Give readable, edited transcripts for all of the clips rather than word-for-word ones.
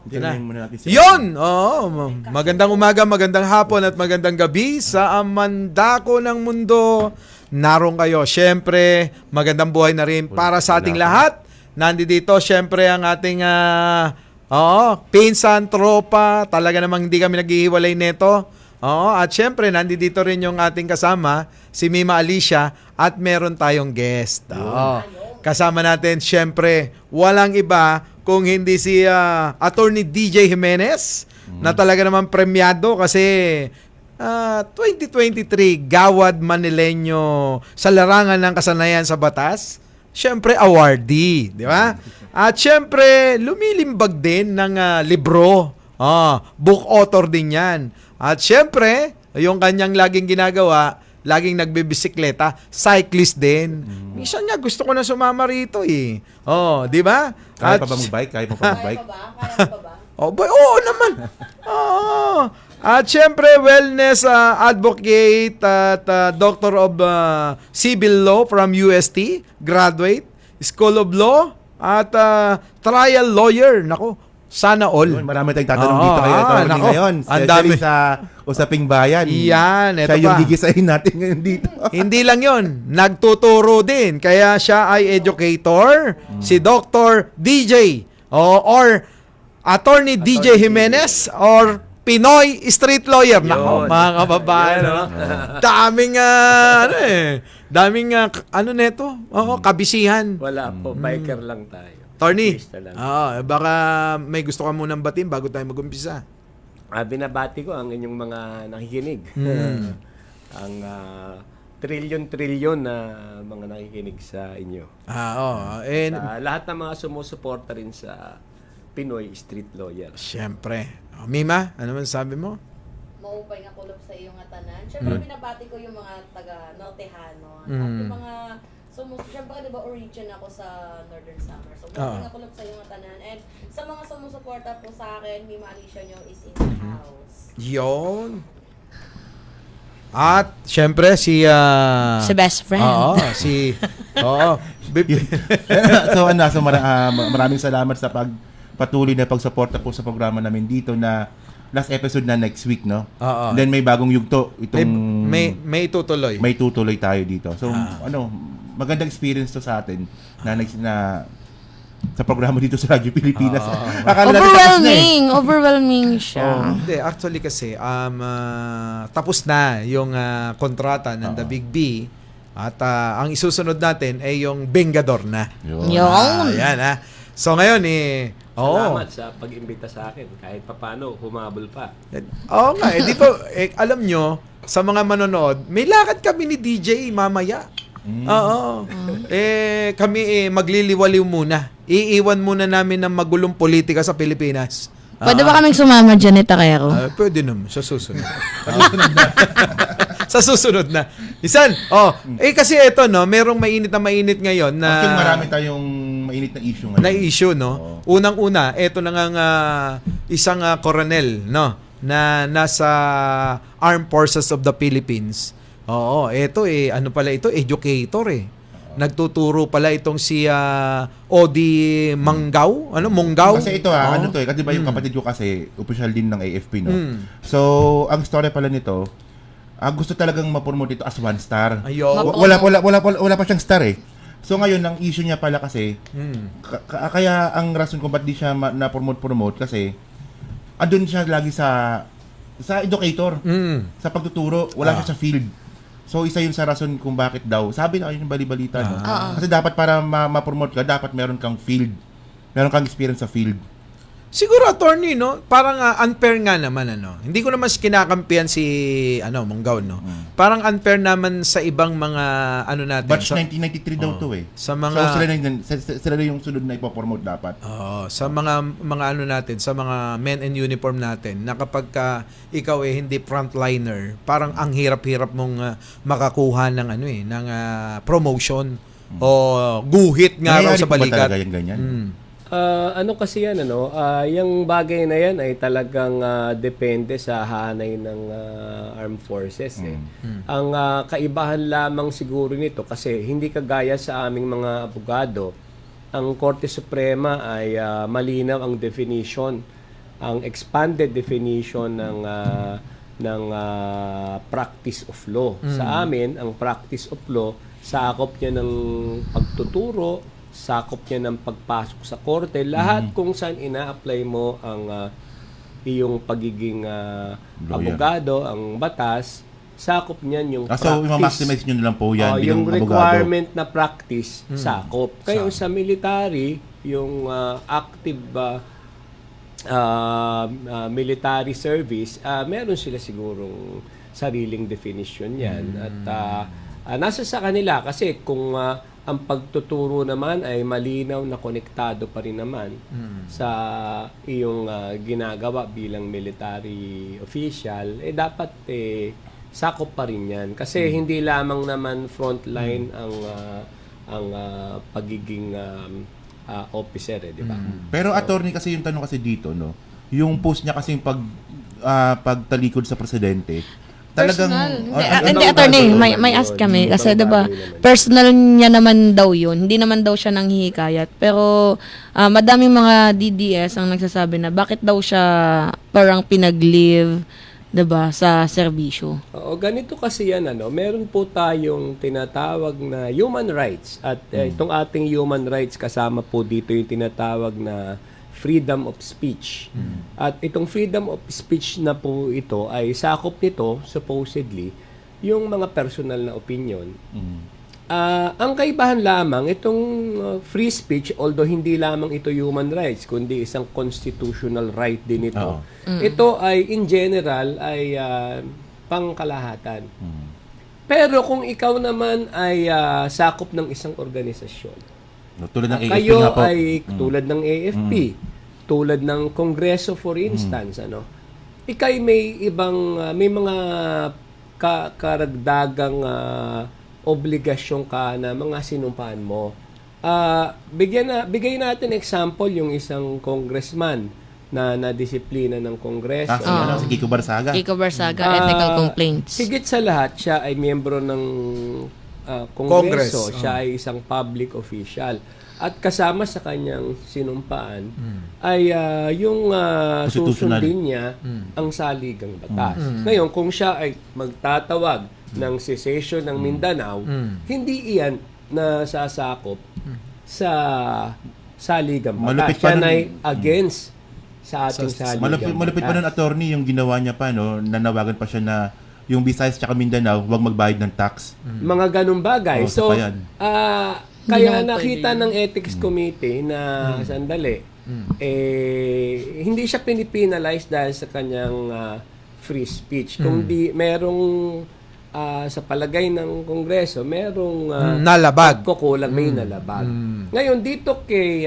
Ito na. Yun! Oo. Magandang umaga, magandang hapon at magandang gabi sa amandako ng mundo. Naroon kayo. Siyempre, magandang buhay na rin para sa ating lahat. Nandito, siyempre, ang ating pinsan, tropa. Talaga namang hindi kami naghihiwalay nito. At siyempre, nandito rin yung ating kasama, si Mima Alicia, at meron tayong guest. Kasama natin, siyempre, walang iba kung hindi si Attorney DJ Jimenez, na talaga naman premyado kasi 2023 Gawad Manileño sa larangan ng kasanayan sa batas. Siyempre, awardee, di ba? At siyempre, lumilimbag din ng libro. Book author din yan. At siyempre, yung kanyang laging ginagawa, laging nagbibisikleta, cyclist din. Minsan niya, gusto ko na sumama rito eh. Di ba? Kaya pa ba mag-bike? Kaya pa mag-bike? Kaya pa ba? Oo naman. At syempre, wellness advocate at Doctor of Civil Law from UST, graduate, School of Law, at trial lawyer. Nako, sana all. Marami tayong tatanong dito kay Attorney ngayon. Especially sa Usaping Bayan. Yan, eto siya yung pa. gigisahin natin ngayon dito. Hindi lang yon, nagtuturo din. Kaya siya ay educator, si Dr. DJ or Attorney DJ Jimenez or Pinoy Street Lawyer. Nako, mga kababayan. Daming, daming, neto? Kabisihan. Wala po, biker lang tayo. Attorney, Turista lang. baka may gusto ka munang batiin bago tayo mag-umpisa. Binabati ko ang inyong mga nakikinig. Ang trilyon-trilyon na mga nakikinig sa inyo. And Sa lahat ng mga sumusuporta rin sa Pinoy Street Lawyer. siyempre. Mima, ano man sabi mo? Maupay nga kulop sa iyo nga tanan. Siyempre, binabati ko yung mga taga-Nortejano. At yung mga siyempre, di ba, origin ako sa Northern Summer. So, maupay nga kulop sa iyo nga tanan. And sa mga sumusuporta po sa akin, Mima Alicia nyo is in the house. Yon. At siyempre si best friend. So maraming salamat sa patuloy na pagsuporta po sa programa namin dito na last episode na next week, no? Then may bagong yugto itong may tutuloy. May tutuloy tayo dito. So magandang experience to sa atin na sa programa dito sa Radyo Pilipinas. Overwhelming siya. Hindi, actually kasi tapos na yung kontrata ng The Big B at ang isusunod natin ay yung Bengador na. Yun. Ayan So ngayon Salamat sa pag-imbita sa akin. Kahit papano, humabol pa. Oo nga, di ba, alam nyo, sa mga manonood, may lakad kami ni DJ mamaya. Kami magliliwaliw muna. Iiwan muna namin ng magulong politika sa Pilipinas. Pwede ba kaming sumama dyan, Takero? Pwede naman, sa susunod. Sa susunod na. Isan, kasi ito, no, merong mainit ngayon na... Actually, marami tayong mainit na issue ngayon. Na issue, no? Unang-una, ito na nga isang coronel, no? Na nasa Armed Forces of the Philippines. Ito ano pala ito? Educator Nagtuturo pala itong si Odi Manggao. Munggaw? Kasi ito kasi ba yung kapatid ko kasi official din ng AFP, no? So, ang story pala nito, gusto talagang ma-promote ito as one star. Wala pa siyang star So ngayon, ang issue niya pala kasi, kaya ang rason kung ba't di siya na-promote kasi, andun siya lagi sa educator, sa pagtuturo, wala siya sa field. So isa yun sa rason kung bakit daw, sabi na yung bali-balita, no? Kasi dapat para ma-promote ka, dapat meron kang field, meron kang experience sa field. Siguro, attorney, no? Parang unfair nga naman, Hindi ko naman kinakampihan si, Munggaw, no? Parang unfair naman sa ibang mga, natin. Batch 1993 daw to Sa mga... So, sila na yung sunod na ipopromote dapat. Sa mga natin, sa mga men in uniform natin, na kapag ikaw hindi frontliner, parang ang hirap-hirap mong makakuha ng, ng promotion o guhit nga raw sa balikat. Nangyayari ba talaga yung ganyan? Kasi yan, yung bagay na yan ay talagang depende sa hanay ng armed forces. Ang kaibahan lamang siguro nito kasi hindi kagaya sa aming mga abogado, ang Korte Suprema ay malinaw ang definition ang expanded definition ng practice of law. Sa amin, ang practice of law, sakop niya ng pagtuturo, sakop niya ng pagpasok sa korte, lahat kung saan ina-apply mo ang iyong pagiging abogado, ang batas, sakop niyan yung So, practice. i-maximize nyo na lang po yan bilang Yung abogado. requirement na practice, sakop. Kaya sa military, yung active military service, meron sila sigurong sariling definition yan. At nasa sa kanila kasi kung ang pagtuturo naman ay malinaw na konektado pa rin naman sa iyong ginagawa bilang military official, dapat sakop pa rin yan. Kasi hindi lamang naman frontline ang pagiging officer, di ba? Pero attorney kasi yung tanong kasi dito, no? Yung post niya kasi pagtalikod sa presidente, talagang Hindi, attorney, may ask kami. Kasi diba, personal niya naman daw yun. Hindi naman daw siya nanghihikayat. Pero madaming mga DDS ang nagsasabi na bakit daw siya parang pinag-leave, diba, sa serbisyo. Oo, ganito kasi yan, meron po tayong tinatawag na human rights. At itong ating human rights, kasama po dito yung tinatawag na freedom of speech. At itong freedom of speech na po ito ay sakop nito, supposedly, yung mga personal na opinion. Ang kaibahan lamang, itong free speech, although hindi lamang ito human rights, kundi isang constitutional right din ito. Ito ay, in general, ay pangkalahatan. Pero kung ikaw naman ay sakop ng isang organisasyon, tulad ng AFP kayo nga po. ay tulad ng AFP, tulad ng Kongreso for instance, ikay may ibang may mga karagdagang obligasyon ka na mga sinumpaan mo. Bigay natin example yung isang congressman na nadisiplina ng Kongreso. Si Kiko Barsaga. Kiko Barsaga, ethical complaints. Higit sa lahat, siya ay miyembro ng Kongreso. Siya ay isang public official. At kasama sa kanyang sinumpaan ay yung susundin niya ang saligang batas. Ngayon, kung siya ay magtatawag ng secession ng Mindanao, hindi iyan na sasakop sa saligang batas. Siya ay against sa ating saligang Malupit pa nun, attorney, yung ginawa niya pa, no? Nanawagan pa siya na yung Visayas tsaka Mindanao, huwag magbayad ng tax. Mga ganung bagay. So, kaya naman nakita ng Ethics Committee na sandali, hindi siya pinipinalize dahil sa kanyang free speech. Kung di merong sa palagay ng Kongreso, merong nalabag. Kukulang, may nalabag. Ngayon, dito kay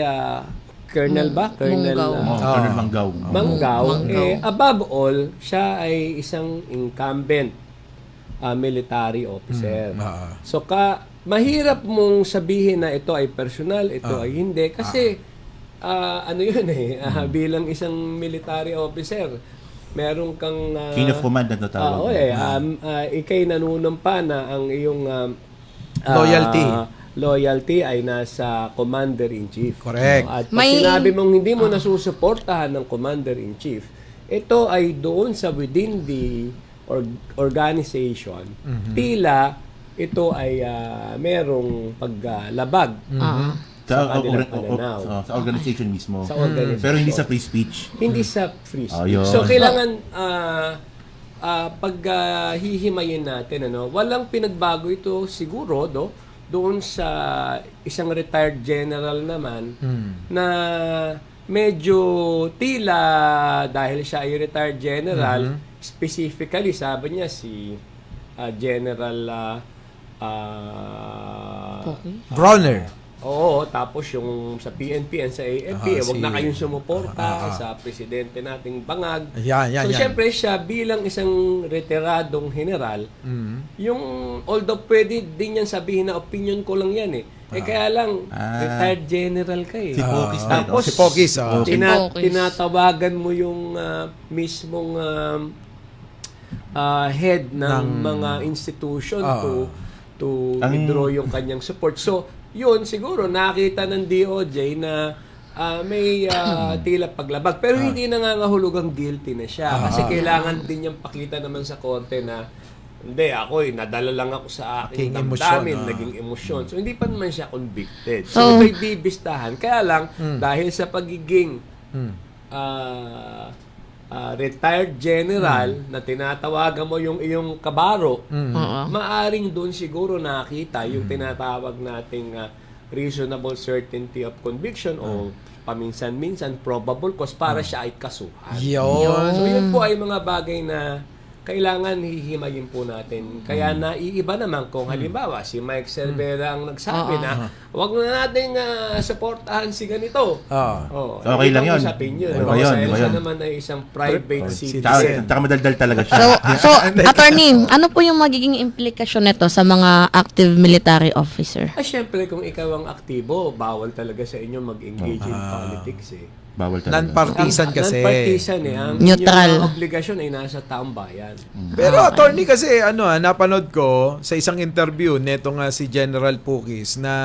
Colonel Colonel Manggao. Manggao, above all, siya ay isang incumbent military officer. So, mahirap mong sabihin na ito ay personal, ito ay hindi. Kasi, bilang isang military officer, meron kang Chain of command na tatawag. ikay nanunumpa na ang iyong loyalty ay nasa Commander-in-Chief. Correct. At pag sinabi mong hindi mo nasusuportahan ng Commander-in-Chief, ito ay doon sa within the organization, tila ito ay merong paglabag sa kanilang pananaw. Sa organization mismo. Sa organization. Pero hindi sa free speech. Hindi sa free speech. Yun. So, kailangan hihimayin natin, walang pinagbago ito siguro, doon sa isang retired general naman na medyo tila dahil siya ay retired general, specifically sabi niya si General Bronner. Oo, tapos yung sa PNP and sa AFP, wag na kayong sumuporta sa presidente nating bangag. So, syempre siya bilang isang retiradong general, yung although pwede din yan sabihin na opinion ko lang yan kaya lang, retired general ka Si Pokis. Tapos, si Pokis. tinatawagan mo yung mismong head ng mga institution to withdraw yung kanyang support. So, yun, siguro nakita ng DOJ na tila paglabag. Pero hindi nangangahulugang guilty na siya. Kasi kailangan din niyang pakita naman sa korte na hindi, nadala lang ako sa aking damdamin, naging emosyon. So, hindi pa naman siya convicted. So, ito'y bibistahan. Kaya lang, dahil sa pagiging retired general na tinatawagan mo yung iyong kabaro, maaring doon siguro nakita yung tinatawag nating reasonable certainty of conviction o paminsan-minsan probable cause para siya ay kasuhan. So, yun po ay mga bagay na kailangan hihimayin po natin. Kaya naiiba naman kung halimbawa si Mike Cervera ang nagsabi na wag na natin supportahan si ganito. Okay lang yun. Siya naman ay isang private citizen. Tsaka madaldal talaga siya. So, attorney, ano po yung magiging implikasyon nito sa mga active military officer? Siyempre, kung ikaw ang aktibo, bawal talaga sa inyo mag-engage in politics Bawal talaga. Non-partisan kasi. Non-partisan Ang neutral. inyong obligasyon ay nasa taong bayan. Pero attorney kasi napanood ko sa isang interview neto nga si General Pukis na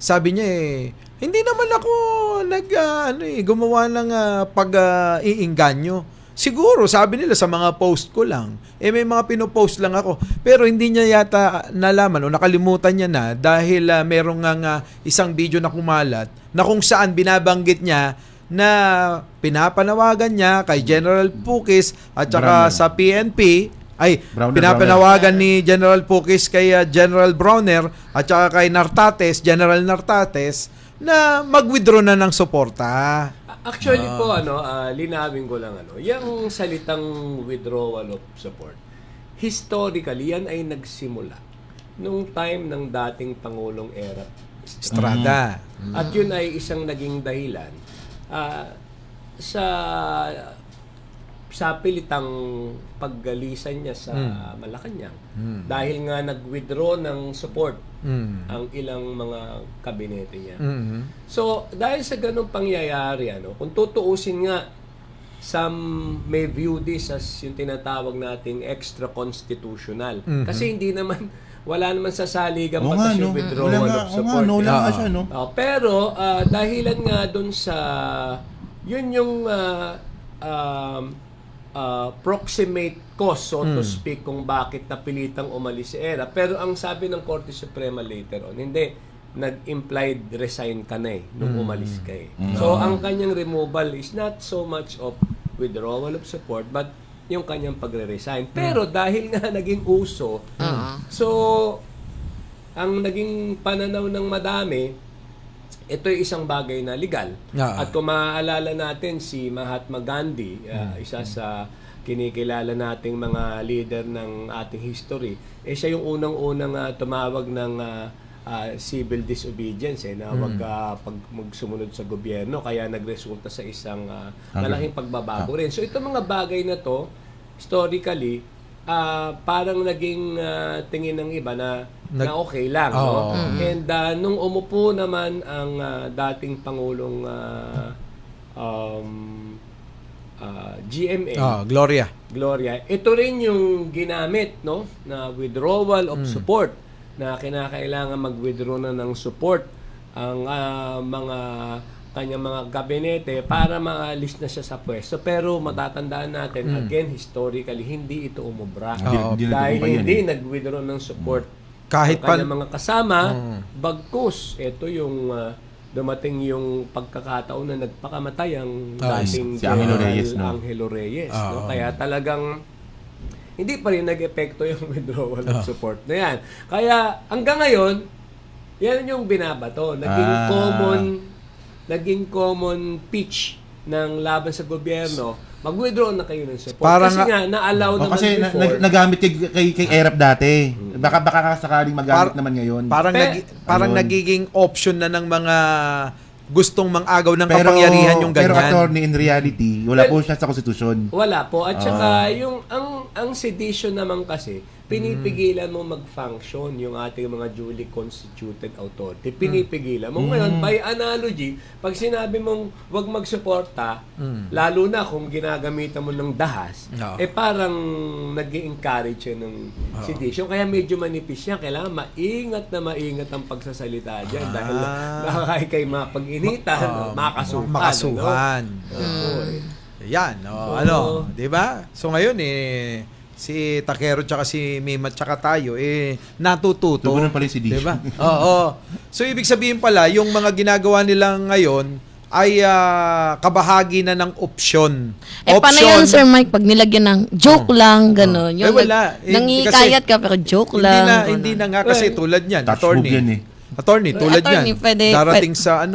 sabi niya hindi naman ako gumawa ng pag-iinganyo. Siguro sabi nila sa mga post ko lang. May mga pinopost lang ako. Pero hindi niya yata nalaman o nakalimutan niya na dahil merong nga isang video na kumalat na kung saan binabanggit niya na pinapanawagan niya kay General Pukis at saka sa PNP pinapanawagan ni General Pukis kay General Browner at saka kay General Nartates na mag-withdraw na ng suporta. Actually po, linawin ko lang, yung salitang withdrawal of support, historically, yan ay nagsimula nung time ng dating Pangulong Estrada. At yun ay isang naging dahilan sa pilitang paggalisan niya sa Malacanang. Dahil nga nag-withdraw ng support ang ilang mga kabinete niya. So, dahil sa ganung pangyayari, kung tutuusin nga, some may view this as yung tinatawag nating extra-constitutional. Kasi wala naman sa saligang batas yung withdrawal of support. Pero, dahilan nga dun sa, yun yung proximate cause, so to speak, kung bakit napilitang umalis si Era. Pero ang sabi ng Korte Suprema later on, hindi, nag-implied resign ka na nung umalis ka So, ang kanyang removal is not so much of withdrawal of support, but yung kanyang pagre-resign. Pero dahil nga naging uso, so, ang naging pananaw ng madami, ito'y isang bagay na legal. At kung maaalala natin si Mahatma Gandhi, isa sa kinikilala nating mga leader ng ating history, siya yung unang-unang tumawag ng civil disobedience na wag pag magsumunod sa gobyerno, kaya nagresulta sa isang malaking pagbabago rin. So itong mga bagay na to, historically, parang naging tingin ng iba na okay lang. And nung umupo naman ang dating Pangulong GMA, Gloria, ito rin yung ginamit na withdrawal of support, na kinakailangan mag-withdraw na ng support ang mga kanyang mga gabinete para maalis na siya sa pwesto. Pero matatandaan natin, again, historically, hindi ito umubra. Dahil hindi nag-withdraw ng support kahit ang kanyang mga kasama, bagkus, ito yung dumating yung pagkakataon na nagpakamatay ang dating si Angelo Reyes. Kaya talagang hindi pa rin nag-epekto yung withdrawal of support na yan. Kaya hanggang ngayon, yan yung binabato. Naging common pitch ng laban sa gobyerno, mag-withdraw na kayo ng support. Kasi nga, na-allow naman kasi before. nagamit kay Erap dati. Baka sakaling magamit naman ngayon. Parang nagiging option na ng mga gustong mang-agaw ng kapangyarihan yung ganyan. Pero attorney, in reality, wala po siya sa konstitusyon. Wala po. At saka, ang sedition naman kasi, pinipigilan mo mag-function yung ating mga duly constituted authority. Pinipigilan mo. Ngayon, by analogy, pag sinabi mong wag magsuporta, lalo na kung ginagamitan mo ng dahas, parang nag-i-encourage yun ng sedition. Kaya medyo manipis yan. Kailangan maingat ang pagsasalita dyan dahil nakakain kayo mapag-initan, makasuhan. Yan, di ba? So ngayon si Takero tsaka si Mima tsaka tayo natututo. Tugunan pala si Dish. Di ba? Oo. So ibig sabihin pala, yung mga ginagawa nila ngayon ay kabahagi na ng option. Paano yan, Sir Mike, pag nilagyan ng joke lang, gano'n? Yung wala. Nangikayat ka, pero joke lang. Hindi na nga kasi tulad niyan. Attorney, tulad niyan. Pwede, darating sa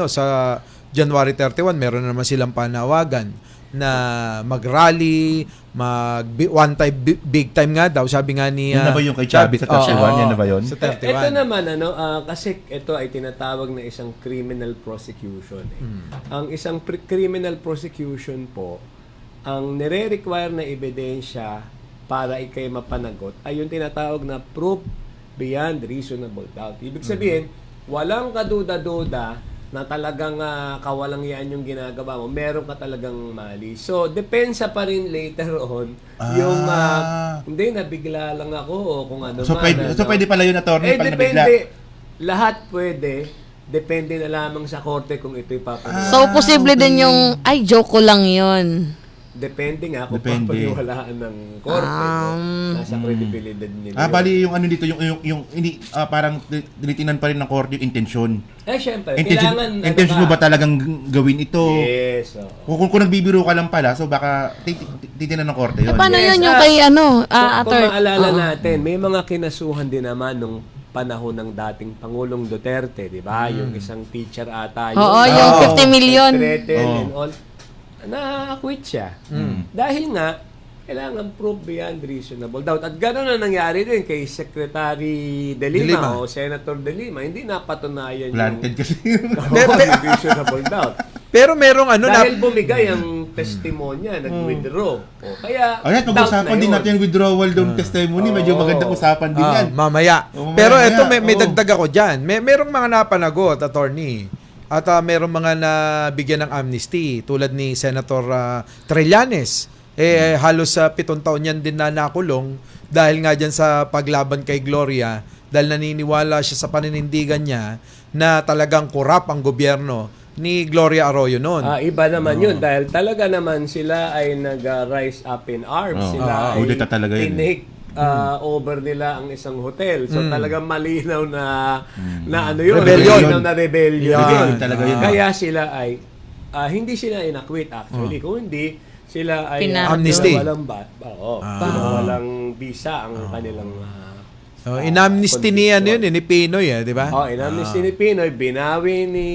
January 31, meron na naman silang panawagan na mag-rally, one time, big time nga daw, sabi nga ni... Yun na ba yung kay Chubby sa 31? Yan na ba yun? Sa 31. Ito naman, kasi ito ay tinatawag na isang criminal prosecution. Ang isang criminal prosecution po, ang nire-require na ebidensya para ikay mapanagot ay yung tinatawag na proof beyond reasonable doubt. Ibig sabihin, walang kaduda-duda na talagang kawalang yan yung ginagawa mo, meron ka talagang mali. So, depensa pa rin later on yung, hindi, nabigla lang ako o kung ano so, pwede pala yun, attorney, pag depende, nabigla? Lahat pwede. Depende na lamang sa korte kung ito'y papanood. So, posible din yung, joke ko lang yun. Depende nga kung papaniwalaan ng korte. Nasa credibility nila. Bali yung dito, yung parang tinitinan pa rin ng korte yung intensyon. Syempre, intention mo ba talagang gawin ito? Yes. Kung nagbibiro ka lang pala, so baka titinan ng korte yun. Paano yun yung kay kung maalala natin, may mga kinasuhan din naman nung panahon ng dating Pangulong Duterte, di ba? Yung isang teacher ata. Yung 50 million. And all. Na-acquit siya. Dahil nga, kailangan proof beyond reasonable doubt. At gano'n na nangyari din kay Secretary De Lima o Senator De Lima. Hindi napatunayan planted kasi. yung reasonable doubt. Pero merong dahil bumigay ang testimonya, nag-withdraw. Kaya, pag-usapan din natin yung withdrawal ng testimony. Medyo magandang usapan din yan. Mamaya. Pero ito, may dagdag ako dyan. Merong mga napanagot, attorney. At merong mga nabigyan ng amnesty tulad ni Senator Trillanes. Halos 7 taon yan din na nakulong dahil nga dyan sa paglaban kay Gloria dahil naniniwala siya sa paninindigan niya na talagang korap ang gobyerno ni Gloria Arroyo noon. Iba naman yun dahil talaga naman sila ay nag-rise up in arms. Sila ay tinake over nila ang isang hotel. So talagang malinaw na yun. Rebellion. Na rebellion. Talaga yun. Kaya sila ay hindi sila inakwit actually. Kung hindi, sila ay amnesty. Walang visa ang kanilang in-amnesty ni ni Pinoy, di ba? In-amnesty ni Pinoy, binawi ni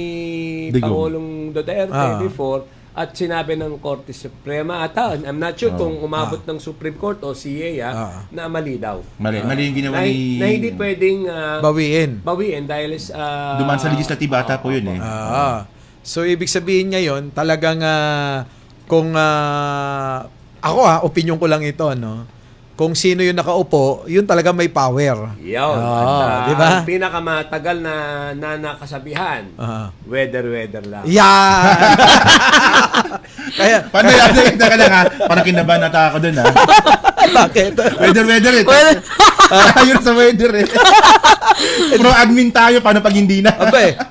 Pangulong Duterte before. At sinabi ng Korte Suprema I'm not sure kung umabot ng Supreme Court o CA na mali daw. Mali yung ginawa ni... Na hindi pwedeng bawiin dahil dumaan sa legislative ata po yun So ibig sabihin ngayon talagang kung ako opinion ko lang ito kung sino yung nakaupo, yun talaga may power. Yun. Di ba? Ang pinakamatagal na nakasabihan, weather lang. Yeah! Kaya, paano yan? Taka lang parang kinabahan nata ako dun Bakit? Weather Ayun sa weather Pro-admin tayo, paano pag hindi na?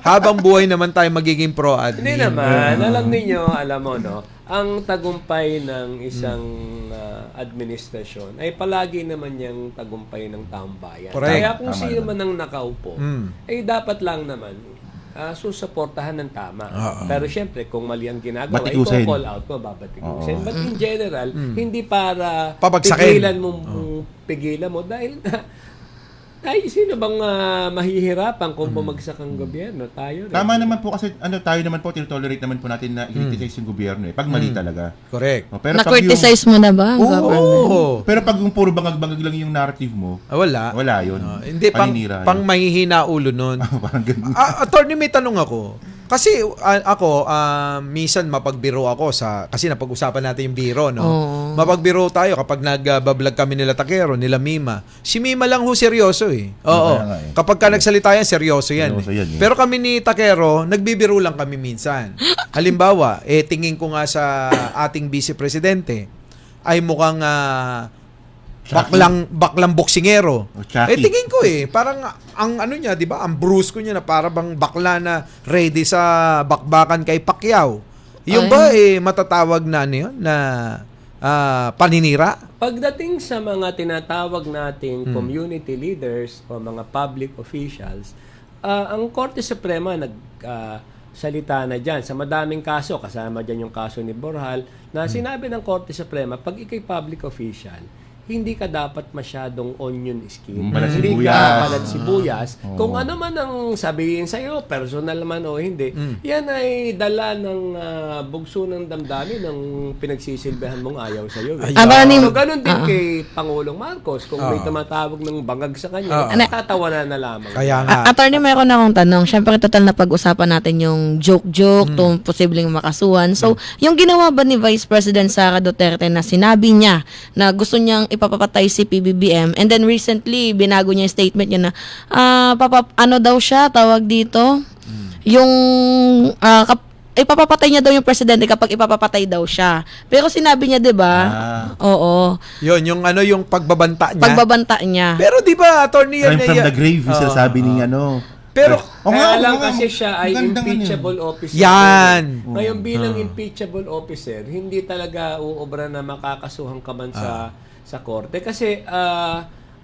Habang buhay naman tayo magiging pro-admin. Hindi naman. Alam mo, ang tagumpay ng isang administrasyon ay palagi naman yung tagumpay ng taong bayan. Correct. Kaya kung sino man ang nakaupo, dapat lang naman susuportahan ng tama. Pero syempre, kung mali ang ginagawa, i-call out mo, babatikusin. But in general, hindi para pigilan mo dahil sino bang mahihirapan kung bumagsak ang gobyerno? Tayo rin. Tama naman po kasi tayo naman po, tinotolerate naman po natin na i-criticize yung gobyerno pag mali talaga. Correct. Pero na-criticize mo na ba ang government? Pero pag yung puro bangag-bangag lang yung narrative mo, wala yun. Hindi, pang mahihina ulo nun. Parang ganun. Attorney, may tanong ako. Kasi ako, minsan mapagbiro ako kasi napag-usapan natin yung biro, no? Oo. Mapagbiro tayo kapag nag-vlog kami nila Takero, nila Mima. Si Mima lang ho seryoso eh. Oo. Kaya nga eh. Kapag ka nagsalita yan, seryoso yan. Seryoso yan eh. Pero kami ni Takero, nagbibiro lang kami minsan. Halimbawa, tingin ko nga sa ating vice presidente ay mukhang baklang boksingero. O, Chucky. Tingin ko parang ang ano niya, 'di ba? Ang brusko niya na para bang bakla na ready sa bakbakan kay Pacquiao. Yung ba matatawag na ano yun, na paninira? Pagdating sa mga tinatawag nating community leaders o mga public officials, ang Korte Suprema salita na dyan. Sa madaming kaso, kasama dyan yung kaso ni Borjal, na sinabi ng Korte Suprema, pag ikay public official, hindi ka dapat masyadong onion skin. Balat Hindi sibuyas. ka balat sibuyas. Kung ano man ang sabihin sa'yo, personal man o hindi, yan ay dala ng bugso ng damdamin ng pinagsisilbihan mong ayaw sa'yo. Attorney, So, ganun din kay Pangulong Marcos. Kung may tumatawag ng bangag sa kanya, tatawanan na lamang. Kaya nga. Attorney, mayroon akong tanong. Siyempre, total na pag-usapan natin yung joke-joke, itong posibleng makasuhan. So, yung ginawa ba ni Vice President Sara Duterte na sinabi niya na gusto niyang ipapapatay si PBBM, and then recently, binago niya yung statement niya na, ano daw siya, tawag dito, yung, ipapapatay niya daw yung presidente kapag ipapapatay daw siya. Pero sinabi niya, 'di ba? Oo. Yun, yung pagbabanta niya. Pagbabanta niya. Pero 'di ba, attorney yan Crime from the grave, yung sinasabi ni ano. Pero Kaya lang kasi siya ay impeachable officer. Yan. Ngayon bilang impeachable officer, hindi talaga uobra na makakasuhan ka man sa korte. Kasi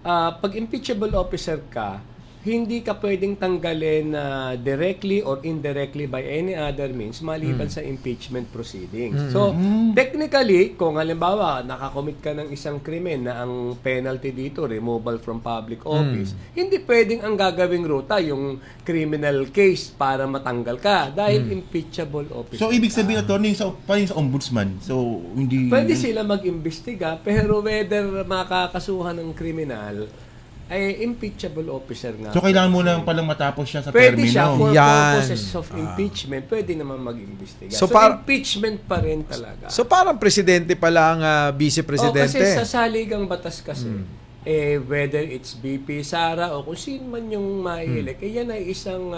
pag impeachable officer ka, hindi ka pwedeng tanggalin directly or indirectly by any other means maliban sa impeachment proceedings. So, technically, kung halimbawa nakakomit ka ng isang krimen na ang penalty dito, removal from public office, hindi pwedeng ang gagawing ruta yung criminal case para matanggal ka dahil impeachable officer. So, ibig sabihin, attorney, paano yung sa ombudsman? So, hindi... Pwede sila mag-imbestiga, pero whether makakasuhan ng kriminal, ay impeachable officer nga. So, kailangan mo lang palang matapos siya sa Pwede termino. siya for Yan. purposes of impeachment, pwede naman mag-imbestiga. So, So, par- impeachment pa rin talaga. So parang presidente pala ang vice-presidente. Kasi sa saligang batas kasi, whether it's BP Sara o kung sino man yung mai-elect, yan ay isang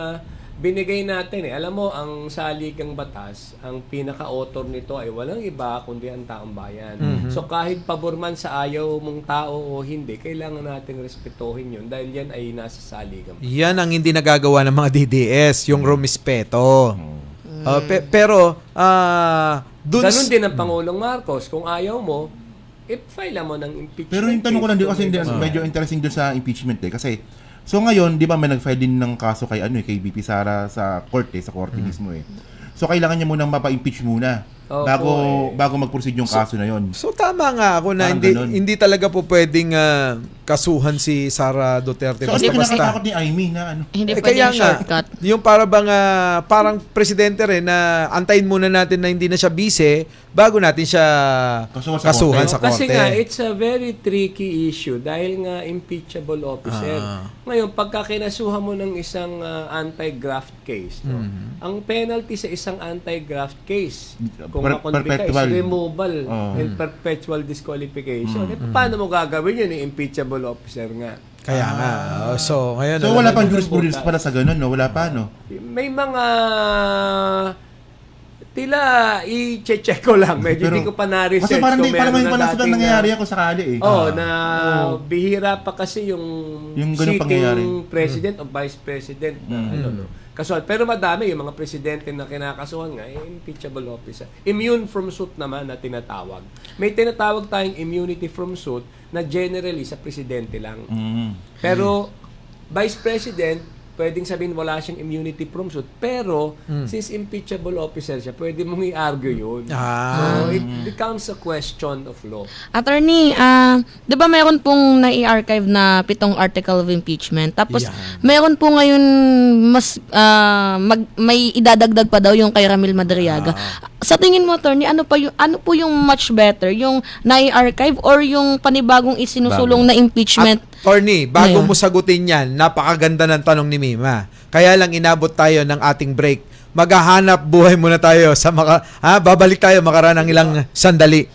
binigay natin Alam mo, ang saligang batas, ang pinaka-author nito ay walang iba kundi ang taong bayan. So kahit pabor man sa ayaw mong tao o hindi, kailangan nating respetuhin yun dahil yan ay nasa saligang batas. Yan ang hindi nagagawa ng mga DDS, yung rumispeto. Pero Ganun din ang Pangulong Marcos. Kung ayaw mo, i-file mo ng impeachment. Pero yung tanong ko lang din kasi case. medyo interesting doon sa impeachment Kasi, so ngayon, di ba may nag-file din ng kaso kay kay BP Sara sa korte mismo So kailangan niya munang mapa-impeach muna bago mag-proceed yung kaso na yon. So tama nga ako na Parang hindi talaga po pwedeng kasuhan si Sara Duterte So ano yung basta-basta. kinakatakot ni Amy na ano? Hindi pwede Kaya yung nga, shortcut. yung para bang parang presidente rin na antayin muna natin na hindi na siya bise bago natin siya Kasuhan sa sa korte. Kasi nga, it's a very tricky issue dahil nga impeachable officer. Ngayon, pagka kinasuhan mo ng isang anti-graft case, ang penalty sa isang anti-graft case, kung makonvict ka, is perpetual. removal and perpetual disqualification. Paano mo gagawin yun? Impeachable officer nga. Kaya nga. So, ngayon So wala pang jurisprudence para sa ganun, no? Wala pa, no? May mga i-check ko lang. Medyo hindi ko pa na-research. Kasi parang kung parang meron ngayon pa lang dating, nangyayari ako sakali bihira pa kasi yung ganung pangyayari. sitting president o vice president na kasuhan. Pero madami yung mga presidente na kinakasuhan nga, impeachable officer. Immune from suit naman na tinatawag. May tinatawag tayong immunity from suit na generally sa presidente lang. Pero vice president, pwedeng sabihin wala siyang immunity from suit. Pero, since impeachable officer siya, pwede mong i-argue yun. So, it becomes a question of law. Attorney, di ba meron pong nai-archive na 7 article of impeachment? Tapos, meron po ngayon mas may idadagdag pa daw yung kay Ramil Madriaga. Sa tingin mo, attorney, ano po yung much better? Yung nai-archive or yung panibagong isinusulong na impeachment? Attorney, bago Ngayon. mo sagutin yan, napakaganda ng tanong ni Mima. Kaya lang inabot tayo ng ating break. maghahanap buhay muna tayo sa babalik tayo makaraan ng ilang sandali.